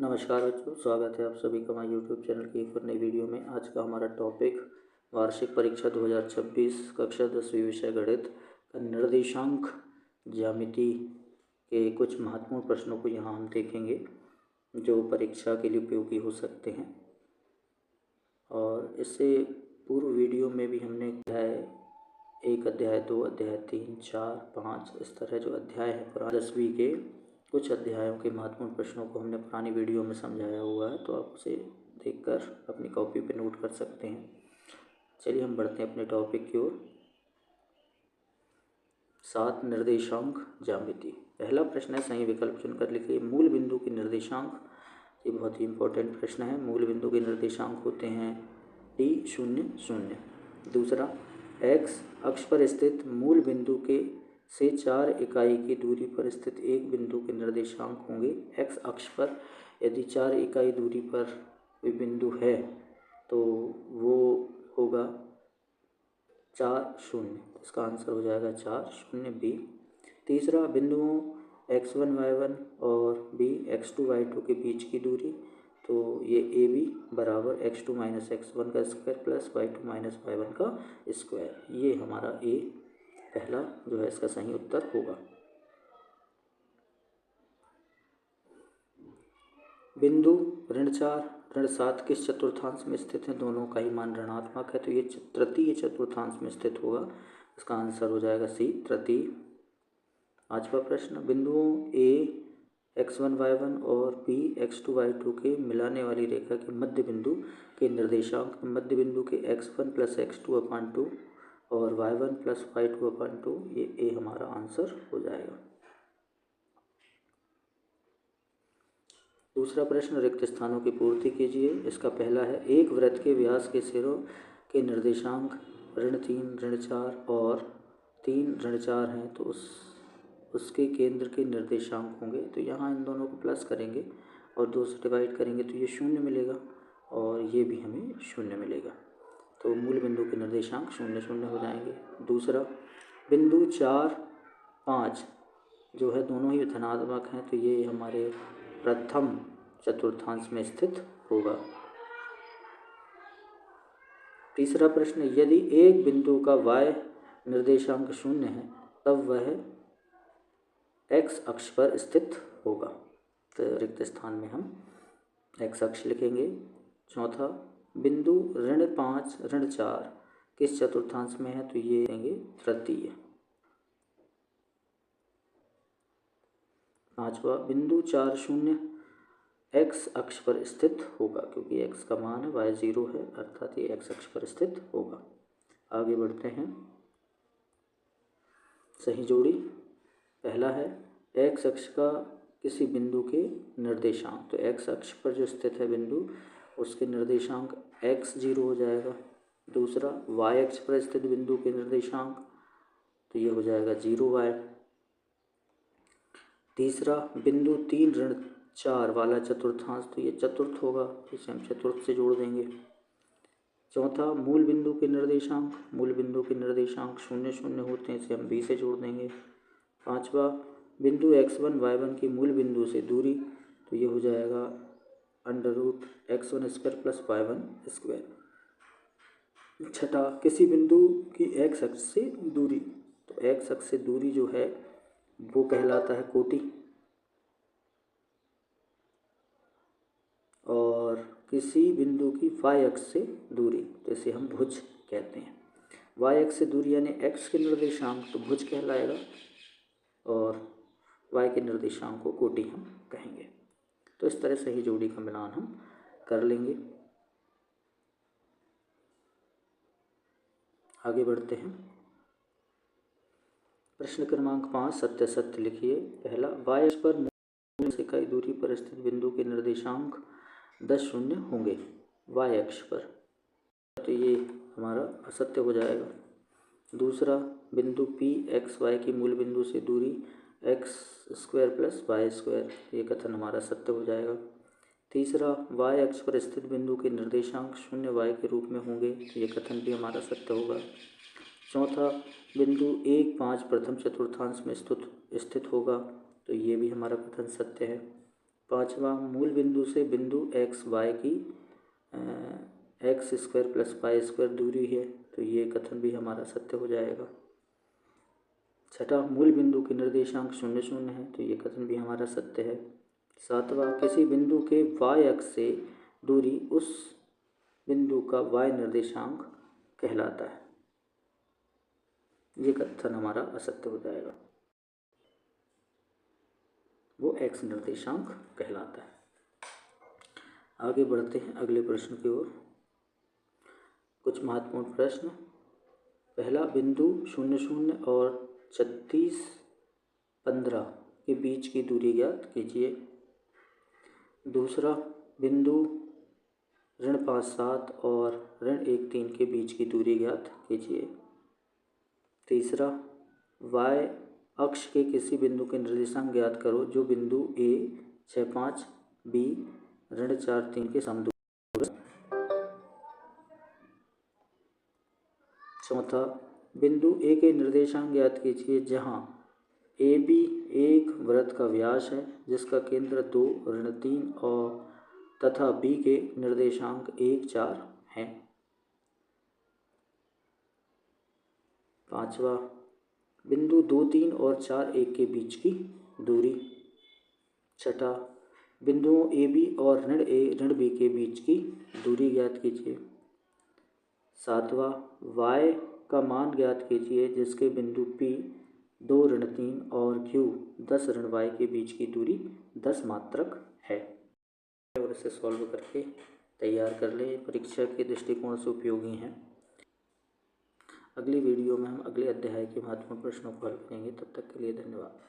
नमस्कार बच्चों, स्वागत है आप सभी का हमारे यूट्यूब चैनल की एक और नई वीडियो में। आज का हमारा टॉपिक वार्षिक परीक्षा 2026 कक्षा 10वीं विषय गणित का निर्देशांक ज्यामिति के कुछ महत्वपूर्ण प्रश्नों को यहाँ हम देखेंगे जो परीक्षा के लिए उपयोगी हो सकते हैं। और इससे पूर्व वीडियो में भी हमने अध्याय 1, अध्याय 2, अध्याय 3, 4, 5 इस तरह जो अध्याय है पुरानी 10वीं के कुछ अध्यायों के महत्वपूर्ण प्रश्नों को हमने पुरानी वीडियो में समझाया हुआ है, तो आप उसे देखकर अपनी कॉपी पे नोट कर सकते हैं। चलिए हम बढ़ते हैं अपने टॉपिक की ओर। 7 निर्देशांक ज्यामिति। पहला प्रश्न है, सही विकल्प चुनकर लिखिए। मूल बिंदु के निर्देशांक, ये बहुत ही इम्पोर्टेंट प्रश्न है। मूल बिंदु के निर्देशांक होते हैं d 0 0। दूसरा, x अक्ष पर स्थित मूल बिंदु के से 4 इकाई की दूरी पर स्थित एक बिंदु के निर्देशांक होंगे। x अक्ष पर यदि 4 इकाई दूरी पर कोई बिंदु है तो वो होगा 4 0। इसका आंसर हो जाएगा 4 0 b। तीसरा, बिंदुओं x1 y1 और b x2 y2 के बीच की दूरी, तो ये ए बी बराबर x2 माइनस x1 का square plus y2 minus y1 का स्क्वायर, ये हमारा ए पहला जो है इसका सही उत्तर होगा। बिंदु ऋण 4 ऋण 7 किस चतुर्थांश में स्थित है? दोनों का ही मान ऋणात्मक है, तो ये तृतीय चतुर्थांश में स्थित होगा। इसका आंसर हो जाएगा सी, तृतीय। पांचवा प्रश्न, बिंदुओं ए x1 y1 और b x2 y2 के मिलाने वाली रेखा के मध्य बिंदु के निर्देशांक, मध्य बिंदु के x1 प्लस x2/2 और y1 प्लस y2/2, ये ए हमारा आंसर हो जाएगा। दूसरा प्रश्न, रिक्त स्थानों की पूर्ति कीजिए। इसका पहला है, एक वृत्त के व्यास के सिरों के निर्देशांक ऋण 3 ऋण 4 और 3 ऋण 4 हैं, तो उसके केंद्र के निर्देशांक होंगे। तो यहाँ इन दोनों को प्लस करेंगे और 2 से डिवाइड करेंगे तो ये 0 मिलेगा और ये भी हमें 0 मिलेगा। तो मूल बिंदु के निर्देशांक 0 0 हो जाएंगे। दूसरा, बिंदु 4 5 जो है दोनों ही धनात्मक हैं, तो ये हमारे प्रथम चतुर्थांश में स्थित होगा। तीसरा प्रश्न, यदि एक बिंदु का y निर्देशांक 0 है तब वह x अक्ष पर स्थित होगा। तो रिक्त स्थान में हम x अक्ष लिखेंगे। चौथा, बिंदु ऋण 5 ऋण 4 किस चतुर्थांश में है? तो ये देंगे तृतीय। पांचवा, बिंदु 4 0 x अक्ष पर स्थित होगा, क्योंकि x का मान है y 0 है, अर्थात ये x अक्ष पर स्थित होगा। आगे बढ़ते हैं। सही जोड़ी। पहला है, x अक्ष का किसी बिंदु के निर्देशांक, तो x अक्ष पर जो स्थित है बिंदु उसके निर्देशांक x 0 हो जाएगा। दूसरा, y अक्ष पर स्थित बिंदु के निर्देशांक, तो ये हो जाएगा 0y। तीसरा, बिंदु 3 ऋण 4 वाला चतुर्थांश, तो ये चतुर्थ होगा, इसे हम चतुर्थ से जोड़ देंगे। चौथा, मूल बिंदु के निर्देशांक, मूल बिंदु के निर्देशांक 0 0 होते हैं, इसे हम b से जोड़ देंगे। पांचवा, बिंदु x1 y1 की मूल बिंदु से दूरी, तो ये हो जाएगा √x1 square plus y1 square. छठा, किसी बिंदु की x अक्ष से दूरी, तो x अक्ष से दूरी जो है वो कहलाता है कोटि, और किसी बिंदु की y अक्ष से दूरी, तो इसे हम भुज कहते हैं। y अक्ष से दूरी यानी x के निर्देशांक तो भुज कहलाएगा और y के निर्देशांक को कोटि हम कहेंगे। तो इस तरह से ही जोड़ी का मिलान हम कर लेंगे। आगे बढ़ते हैं। प्रश्न क्रमांक 5, सत्य सत्य लिखिए। पहला, y अक्ष पर मूल से इकाई दूरी पर स्थित बिंदु के निर्देशांक 10 0 होंगे y अक्ष पर, तो ये हमारा असत्य हो जाएगा। दूसरा, बिंदु P x y की मूल बिंदु से दूरी x square plus y square, ये कथन हमारा सत्य हो जाएगा। तीसरा, y अक्ष पर स्थित बिंदु के निर्देशांक 0 y के रूप में होंगे, तो ये कथन भी हमारा सत्य होगा। चौथा, बिंदु 1 5 प्रथम चतुर्थांश में स्थित होगा, तो ये भी हमारा कथन सत्य है। 5वां, मूल बिंदु से बिंदु एक्स वाई की x² + y² दूरी है, तो ये कथन भी हमारा सत्य हो जाएगा। 6वां, मूल बिंदु के निर्देशांक 0, 0 है, तो ये कथन भी हमारा सत्य है। 7वां, किसी बिंदु के y अक्ष से दूरी उस बिंदु का y निर्देशांक कहलाता है, ये कथन हमारा असत्य हो जाएगा, वो x निर्देशांक कहलाता है। आगे बढ़ते हैं अगले प्रश्न की ओर। कुछ महत्वपूर्ण प्रश्न। पहला, बिंदु 0, 0 और 36, 15 के बीच की दूरी ज्ञात कीजिए। दूसरा, बिंदु ऋण 5, 7 और ऋण 1, 3 के बीच की दूरी ज्ञात कीजिए। तीसरा, y अक्ष के किसी बिंदु के निर्देशांक ज्ञात करो जो बिंदु A 6, 5, B ऋण 4, 3 के समदूर है। चौथा, बिंदु A के निर्देशांक ज्ञात कीजिए जहाँ AB एक वृत्त का व्यास है जिसका केंद्र 2, ऋण 3 और तथा B के निर्देशांक 1, 4 हैं। पांचवा, बिंदु 2, 3 और 4, 1 के बीच की दूरी। छठा, बिंदुओं AB और ऋण A ऋण B के बीच की दूरी ज्ञात कीजिए। सातवां, y का मान ज्ञात कीजिए जिसके बिंदु P 2, ऋण 3 और Q 10 ऋण y के बीच की दूरी 10 मात्रक है। और इसे सॉल्व करके तैयार कर लें, परीक्षा के दृष्टिकोण से उपयोगी हैं। अगली वीडियो में हम अगले अध्याय के महत्वपूर्ण प्रश्नों को हल करेंगे। तब तक के लिए धन्यवाद।